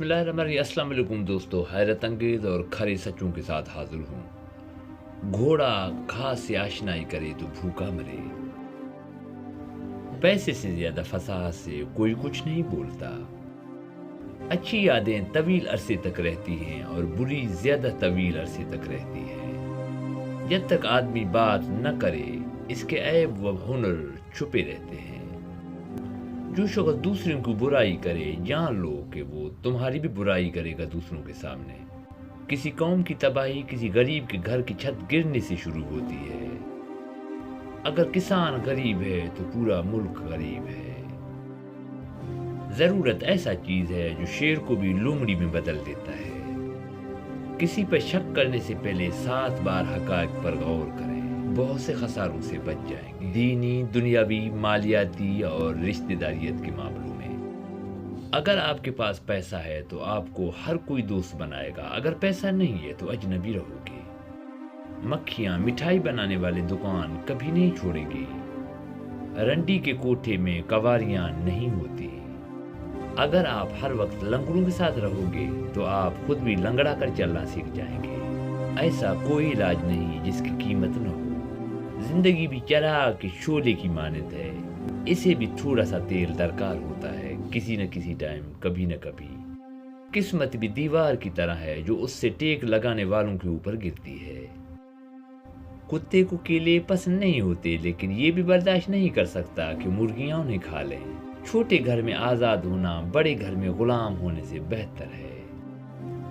بسم اللہ الرحمن الرحیم۔ السلام علیکم دوستو، حیرت انگیز اور کھرے سچوں کے ساتھ حاضر ہوں۔ گھوڑا گھاس سے آشنائی کرے تو بھوکا مرے۔ پیسے سے زیادہ فصاحت سے کوئی کچھ نہیں بولتا۔ اچھی یادیں طویل عرصے تک رہتی ہیں اور بری زیادہ طویل عرصے تک رہتی ہیں۔ جب تک آدمی بات نہ کرے اس کے عیب و ہنر چھپے رہتے ہیں۔ جو شخص دوسروں کی برائی کرے جان لو کہ وہ تمہاری بھی برائی کرے گا دوسروں کے سامنے۔ کسی قوم کی تباہی کسی غریب کے گھر کی چھت گرنے سے شروع ہوتی ہے۔ اگر کسان غریب ہے تو پورا ملک غریب ہے۔ ضرورت ایسا چیز ہے جو شیر کو بھی لومڑی میں بدل دیتا ہے۔ کسی پر شک کرنے سے پہلے 7 بار حقائق پر غور کریں، بہت سے خساروں سے بچ جائیں گے، دینی، دنیاوی، مالیاتی اور رشتہ داریت کے معاملوں میں۔ اگر آپ کے پاس پیسہ ہے تو آپ کو ہر کوئی دوست بنائے گا، اگر پیسہ نہیں ہے تو اجنبی رہو گے۔ مکھیاں مٹھائی بنانے والے دکان کبھی نہیں چھوڑیں گی۔ رنڈی کے کوٹھے میں کواریاں نہیں ہوتی۔ اگر آپ ہر وقت لنگڑوں کے ساتھ رہو گے تو آپ خود بھی لنگڑا کر چلنا سیکھ جائیں گے۔ ایسا کوئی علاج نہیں جس کی قیمت نہ ہو۔ زندگی بھی چراغ کے شعلے کی مانند ہے، اسے بھی تھوڑا سا تیل درکار ہوتا ہے کسی نہ کسی ٹائم، کبھی نہ کبھی۔ قسمت بھی دیوار کی طرح ہے جو اس سے ٹیک لگانے والوں کے اوپر گرتی ہے۔ کتے کو کیلے پسند نہیں ہوتے لیکن یہ بھی برداشت نہیں کر سکتا کہ مرغیاں انہیں کھا لیں۔ چھوٹے گھر میں آزاد ہونا بڑے گھر میں غلام ہونے سے بہتر ہے۔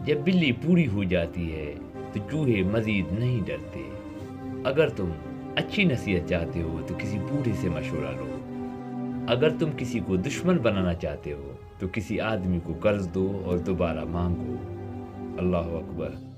جب بلی پوری ہو جاتی ہے تو چوہے مزید نہیں ڈرتے۔ اگر تم اچھی نصیحت چاہتے ہو تو کسی بوڑھے سے مشورہ لو۔ اگر تم کسی کو دشمن بنانا چاہتے ہو تو کسی آدمی کو قرض دو اور دوبارہ مانگو۔ اللہ اکبر۔